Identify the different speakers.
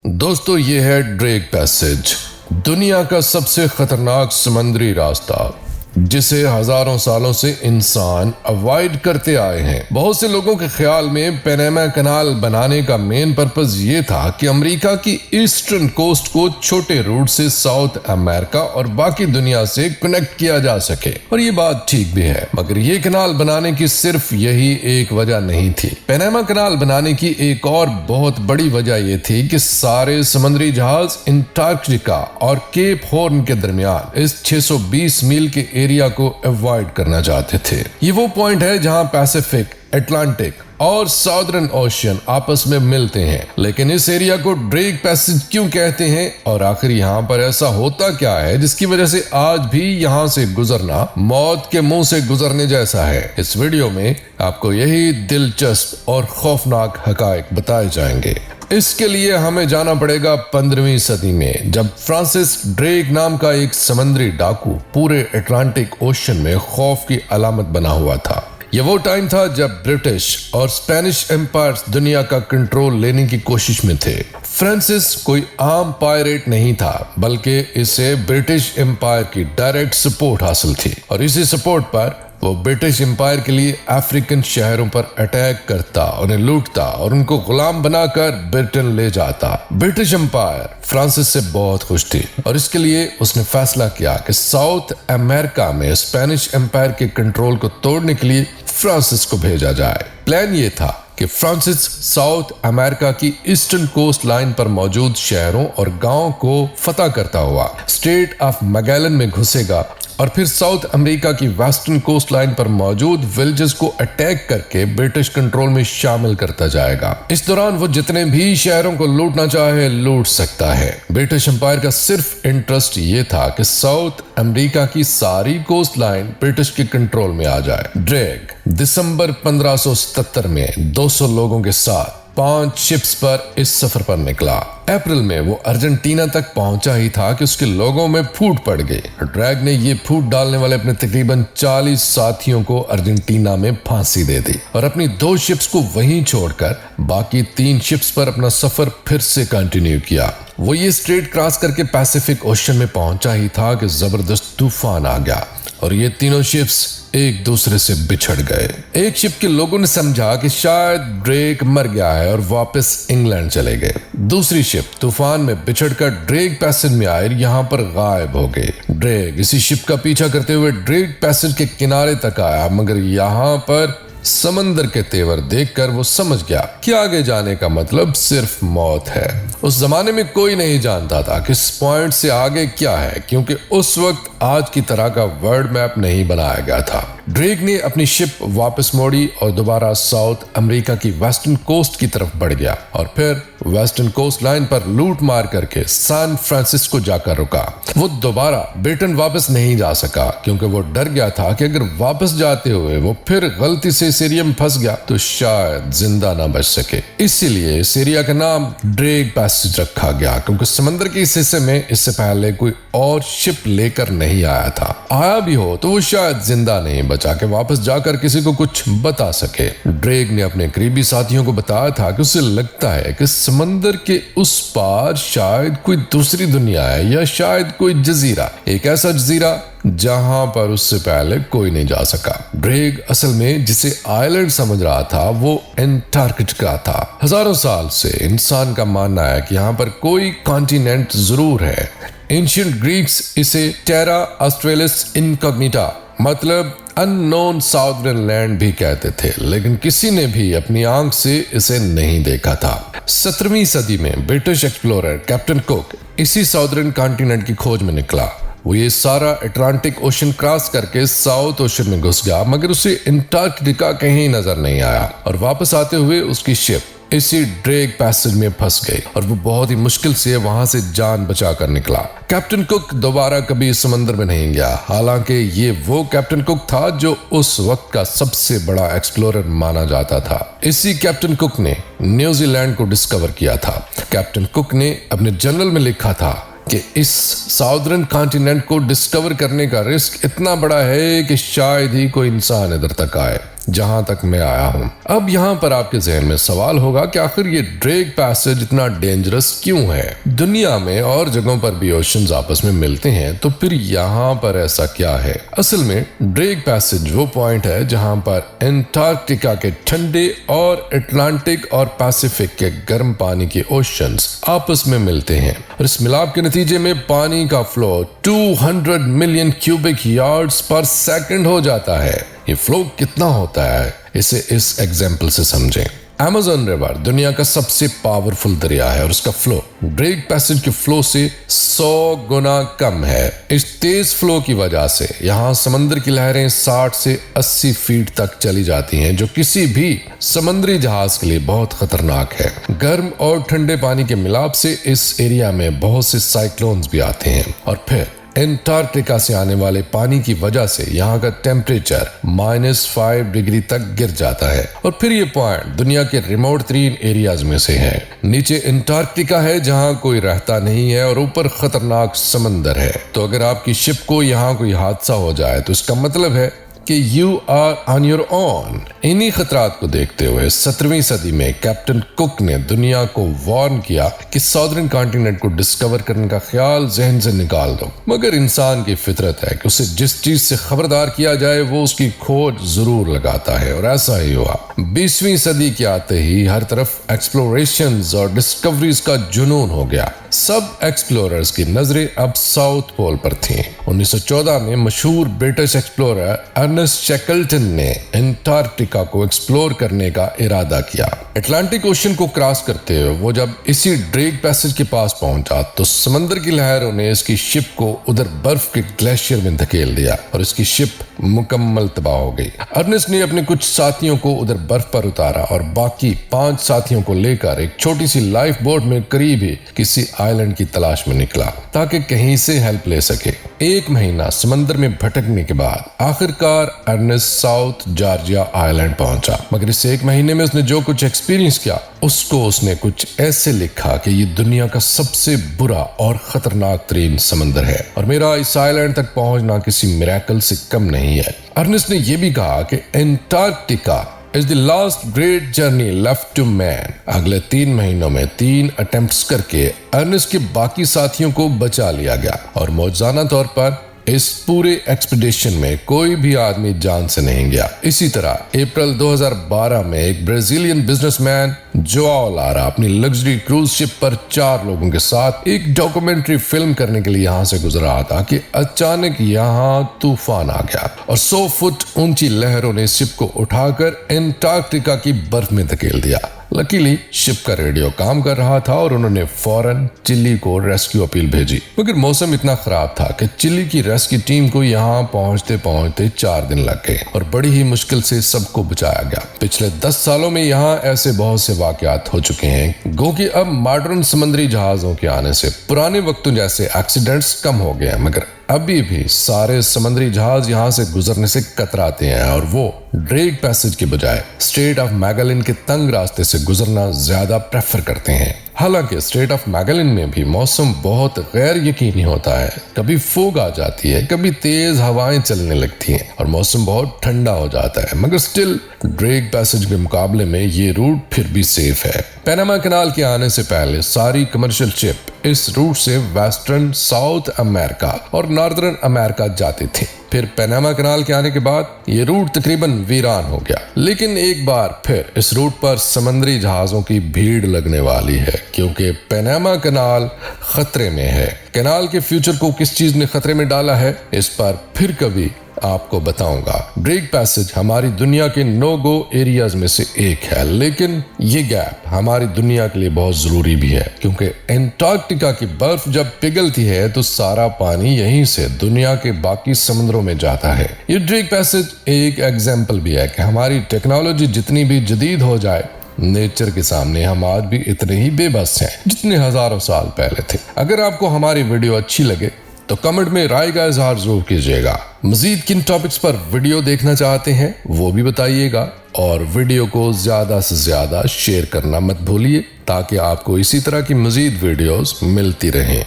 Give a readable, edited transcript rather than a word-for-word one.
Speaker 1: दोस्तों ये है ड्रेक पैसेज, दुनिया का सबसे खतरनाक समुद्री रास्ता जिसे हजारों सालों से इंसान अवॉइड करते आए हैं। बहुत से लोगों के ख्याल में पनामा कनाल बनाने का मेन पर्पस ये था कि अमेरिका की ईस्टर्न कोस्ट को छोटे रूट से साउथ अमेरिका और बाकी दुनिया से कनेक्ट किया जा सके, और ये बात ठीक भी है। मगर ये कनाल बनाने की सिर्फ यही एक वजह नहीं थी। पनामा कनाल बनाने की एक और बहुत बड़ी वजह ये थी कि सारे समुद्री जहाज अंटार्कटिका और केप हॉर्न के दरमियान इस 620 मील के एरिया को अवॉइड करना चाहते थे। ये वो पॉइंट है जहां पैसिफिक, अटलांटिक और साउदर्न ओशियन आपस में मिलते हैं। लेकिन इस एरिया को ड्रेक पैसेज क्यों कहते हैं और आखिर यहाँ पर ऐसा होता क्या है जिसकी वजह से आज भी यहाँ से गुजरना मौत के मुंह से गुजरने जैसा है। इस वीडियो में आपको यही दिलचस्प और खौफनाक हकायक बताए जाएंगे। इसके लिए हमें जाना पड़ेगा 15वीं सदी में, जब फ्रांसिस ड्रेक नाम का एक समुद्री डाकू पूरे अटलांटिक ओशन में खौफ की अलामत बना हुआ था। यह वो टाइम था जब ब्रिटिश और स्पेनिश एम्पायर्स दुनिया का कंट्रोल लेने की कोशिश में थे। फ्रांसिस कोई आम पायरेट नहीं था, बल्कि इसे ब्रिटिश एम्पायर की डायरेक्ट सपोर्ट हासिल थी, और इसी सपोर्ट पर वो ब्रिटिश एम्पायर के लिए अफ्रीकन शहरों पर अटैक करता, उन्हें लूटता और उनको गुलाम बनाकर ब्रिटेन ले जाता। ब्रिटिश एम्पायर फ्रांसिस से बहुत खुश थी और इसके लिए उसने फैसला किया कि साउथ अमेरिका में स्पेनिश एम्पायर के कंट्रोल को तोड़ने के लिए फ्रांसिस को भेजा जाए। प्लान ये था कि फ्रांसिस साउथ अमेरिका की ईस्टर्न कोस्ट लाइन पर मौजूद शहरों और गांवों को फतह करता हुआ स्ट्रेट ऑफ मैगेलन में घुसेगा और फिर साउथ अमेरिका की वेस्टर्न कोस्ट लाइन पर मौजूद विलेजेस को अटैक करके ब्रिटिश कंट्रोल में शामिल करता जाएगा। इस दौरान वो जितने भी शहरों को लूटना चाहे लूट सकता है। ब्रिटिश एम्पायर का सिर्फ इंटरेस्ट ये था कि साउथ अमेरिका की सारी कोस्ट लाइन ब्रिटिश के कंट्रोल में आ जाए। ड्रेक दिसंबर 1577 में 200 लोगों के साथ 5 शिप्स पर इस सफर पर निकला। अप्रैल में वो अर्जेंटीना तक पहुंचा ही था कि उसके लोगों में फूट पड़ गई। ड्रैग ने ये फूट डालने वाले अपने तकरीबन 40 साथियों को अर्जेंटीना में फांसी दे दी और अपनी 2 शिप्स को वहीं छोड़कर बाकी 3 शिप्स पर अपना सफर फिर से कंटिन्यू किया। वो ये स्ट्रेट क्रॉस करके पैसिफिक ओशन में पहुंचा ही था कि जबरदस्त तूफान आ गया और ये तीनों शिप्स एक दूसरे से बिछड़ गए। एक शिप के लोगों ने समझा कि शायद ड्रेक मर गया है और वापस इंग्लैंड चले गए। दूसरी शिप तूफान में बिछड़कर ड्रेक पैसेज में आए यहाँ पर गायब हो गए। ड्रेक इसी शिप का पीछा करते हुए ड्रेक पैसेज के किनारे तक आया, मगर यहाँ पर समंदर के तेवर देखकर वो समझ गया कि आगे जाने का मतलब सिर्फ मौत है। उस जमाने में कोई नहीं जानता था कि इस पॉइंट से आगे क्या है, क्योंकि उस वक्त आज की तरह का वर्ल्ड मैप नहीं बनाया गया था। ड्रेक ने अपनी शिप वापस मोड़ी और दोबारा साउथ अमेरिका की वेस्टर्न कोस्ट की तरफ बढ़ गया और फिर वेस्टर्न कोस्ट लाइन पर लूट मार करके सैन फ्रांसिस्को जाकर रुका। वो दोबारा ब्रिटेन वापस नहीं जा सका क्योंकि वो डर गया था कि अगर वापस जाते हुए वो फिर गलती से इस एरिया में फंस गया तो शायद जिंदा ना बच सके। इसीलिए इस एरिया का नाम ड्रेक पैसेज रखा गया, क्योंकि समंदर के इस हिस्से में इससे पहले कोई और शिप लेकर नहीं आया था। आया भी हो तो वो शायद जिंदा नहीं बचा के वापस जाकर किसी को कुछ बता सके। ड्रेक ने अपने करीबी साथियों को बताया था कि उसे लगता है कि समंदर के उस पार शायद कोई दूसरी दुनिया है, या शायद कोई जजीरा, एक ऐसा जजीरा जहां पर उससे पहले कोई नहीं जा सका। ड्रेक असल में जिसे आइलैंड समझ रहा था वो अंटार्कटिका था। हजारों साल से इंसान का मानना है कि यहाँ पर कोई कॉन्टिनेंट जरूर है। एंशिएंट ग्रीक्स इसे टेरा ऑस्ट्रेलिस इनकॉग्निटा मतलब अननोन साउदर्न लैंड भी कहते थे, लेकिन किसी ने भी अपनी आंख से इसे नहीं देखा था। 17वीं सदी में ब्रिटिश एक्सप्लोरर कैप्टन कुक इसी साउदर्न कॉन्टिनेंट की खोज में निकला। वो ये सारा अटलांटिक ओशन क्रॉस करके साउथ ओशन में घुस गया, मगर उसे अंटार्कटिका कहीं नजर नहीं आया और वापस आते हुए उसकी शिप इसी ड्रेक पैसेज में फंस गई और वो बहुत ही मुश्किल से वहां से जान बचा कर निकला। कैप्टन कुक दोबारा कभी इस समंदर में नहीं गया। हालांकि ये वो कैप्टन कुक था जो उस वक्त का सबसे बड़ा एक्सप्लोरर माना जाता था। इसी कैप्टन कुक ने न्यूजीलैंड को डिस्कवर किया था। कैप्टन कुक ने अपने जर्नल में लिखा था कि इस साउदर्न कॉन्टिनेंट को डिस्कवर करने का रिस्क इतना बड़ा है कि शायद ही कोई इंसान इधर तक आए। जहां तक मैं आया हूं। अब यहाँ पर आपके जहन में सवाल होगा कि आखिर ये ड्रेक पैसेज इतना डेंजरस क्यों है? दुनिया में और जगहों पर भी ओशंस आपस में मिलते हैं, तो फिर यहाँ पर ऐसा क्या है? असल में ड्रेक पैसेज वो पॉइंट है जहां पर एंटार्क्टिका के ठंडे और अटलांटिक और पैसिफिक के गर्म पानी के ओशंस आपस में मिलते हैं, और इस मिलाप के नतीजे में पानी का फ्लो 200 मिलियन क्यूबिक यार्ड्स पर सेकंड हो जाता है। ये फ्लो कितना होता है, इसे इस एग्जाम्पल से समझें। अमेज़न रिवर दुनिया का सबसे पावरफुल दरिया है और उसका फ्लो ड्रेक पैसेज के फ्लो से 100 गुना कम है। इस तेज फ्लो की वजह से यहाँ समंदर की लहरें 60 से 80 फीट तक चली जाती हैं, जो किसी भी समुद्री जहाज के लिए बहुत खतरनाक है। गर्म और ठंडे पानी के मिलाप से इस एरिया में बहुत से साइक्लोन्स भी आते हैं, और फिर एंटार्क्टिका से आने वाले पानी की वजह से यहाँ का टेम्परेचर -5 डिग्री तक गिर जाता है। और फिर ये पॉइंट दुनिया के रिमोट तरीन एरियाज में से है। नीचे एंटार्क्टिका है जहाँ कोई रहता नहीं है, और ऊपर खतरनाक समंदर है। तो अगर आपकी शिप को यहाँ कोई हादसा हो जाए तो इसका मतलब है कि you are on your own. इन्हीं खतरात को देखते हुए 17वीं सदी में कैप्टन कुक ने दुनिया को वार्न किया कि सॉदर्न कॉन्टिनेंट को डिस्कवर करने का ख्याल जहन से निकाल दो, मगर इंसान की फितरत है कि उसे जिस चीज से खबरदार किया जाए वो उसकी खोज जरूर लगाता है, और ऐसा ही हुआ। 20वीं सदी के आते ही हर तरफ एक्सप्लोरेशंस और डिस्कवरीज का जुनून हो गया। सब एक्सप्लोरर्स की नजरें अब साउथ पोल पर थीं। 1914 में मशहूर ब्रिटिश एक्सप्लोरर अर्नेस्ट शेकल्टन ने एंटार्क्टिका को एक्सप्लोर करने का इरादा किया। अटलांटिक ओशन को क्रॉस करते हुए वो जब इसी ड्रेक पैसेज के पास पहुंचा तो समंदर की लहरों ने इसकी शिप को उधर बर्फ के ग्लेशियर में धकेल दिया और इसकी शिप मुकम्मल तबाह हो गई। अर्नेस्ट ने अपने कुछ साथियों को उधर बर्फ पर उतारा और बाकी 5 साथियों को लेकर एक छोटी सी लाइफ बोट में करीब ही किसी आइलैंड की तलाश में निकला ताकि कहीं से हेल्प ले सके। 1 महीना समंदर में भटकने के बाद आखिरकार अर्नेस्ट साउथ जॉर्जिया आइलैंड पहुंचा, मगर इस 1 महीने में उसने जो कुछ एक्सपीरियंस किया उसको उसने कुछ ऐसे लिखा कि ये दुनिया का सबसे बुरा और खतरनाक तरीन समंदर है और मेरा इस आइलैंड तक पहुंचना किसी मिरेकल से कम नहीं है। अर्नेस्ट ने यह भी कहा कि Antarctica is the last great journey left to man। अगले 3 महीनों में 3 अटेम्प्ट्स करके अर्नेस्ट के बाकी साथियों को बचा लिया गया और मौजूदा तौर पर इस पूरे एक्सपीडिशन में कोई भी आदमी जान से नहीं गया। इसी तरह अप्रैल 2012 में एक ब्राजीलियन बिजनेसमैन जोआओ लारा अपनी लग्जरी क्रूज शिप पर 4 लोगों के साथ एक डॉक्यूमेंट्री फिल्म करने के लिए यहाँ से गुजर रहा था कि अचानक यहाँ तूफान आ गया और 100 फुट ऊंची लहरों ने शिप को उठाकर एंटार्क्टिका की बर्फ में धकेल दिया। लकीली शिप का रेडियो काम कर रहा था और उन्होंने फौरन चिली को रेस्क्यू अपील भेजी, मगर मौसम इतना खराब था कि चिली की रेस्क्यू टीम को यहाँ पहुंचते पहुंचते 4 दिन लग गए और बड़ी ही मुश्किल से सबको बचाया गया। पिछले 10 सालों में यहाँ ऐसे बहुत से वाकयात हो चुके हैं गो कि अब मॉडर्न समुद्री जहाजों के आने से पुराने वक्तों जैसे एक्सीडेंट्स कम हो गए हैं, मगर अभी भी सारे समुद्री जहाज यहाँ से गुजरने से कतराते हैं और वो ड्रेक पैसेज के बजाय स्ट्रेट ऑफ मैगेलन के तंग रास्ते से गुजरना ज्यादा प्रेफर करते हैं। हालांकि स्ट्रेट ऑफ मैगेलन में भी मौसम बहुत गैर यकीनी होता है। कभी फोग आ जाती है, कभी तेज हवाएं चलने लगती हैं और मौसम बहुत ठंडा हो जाता है, मगर स्टिल ड्रेक पैसेज के मुकाबले में ये रूट फिर भी सेफ है। पैनामा कैनाल के आने से पहले सारी कमर्शियल शिप इस रूट से वेस्टर्न, साउथ अमेरिका और नॉर्दर्न अमेरिका जाती थी। फिर पैनामा कैनाल के आने के बाद ये रूट तकरीबन वीरान हो गया, लेकिन एक बार फिर इस रूट पर समुद्री जहाजों की भीड़ लगने वाली है क्योंकि पैनामा कैनाल खतरे में है। कैनाल के फ्यूचर को किस चीज ने खतरे में डाला है, इस पर फिर कभी आपको बताऊंगा। ड्रेक पैसेज हमारी दुनिया के नो गो एरियाज में से एक है, लेकिन ये गैप हमारी दुनिया के लिए बहुत जरूरी भी है क्योंकि एंटार्क्टिका की बर्फ जब पिघलती है तो सारा पानी यहीं से दुनिया के बाकी समुद्रों में जाता है। ये ड्रेक पैसेज एक एग्जाम्पल भी है कि हमारी टेक्नोलॉजी जितनी भी जदीद हो जाए, नेचर के सामने हम आज भी इतने ही बेबस हैं जितने हजारों साल पहले थे। अगर आपको हमारी वीडियो अच्छी लगे तो कमेंट में राय का इजहार जरूर कीजिएगा। मजीद किन टॉपिक्स पर वीडियो देखना चाहते हैं वो भी बताइएगा और वीडियो को ज्यादा से ज्यादा शेयर करना मत भूलिए ताकि आपको इसी तरह की मजीद वीडियोस मिलती रहें।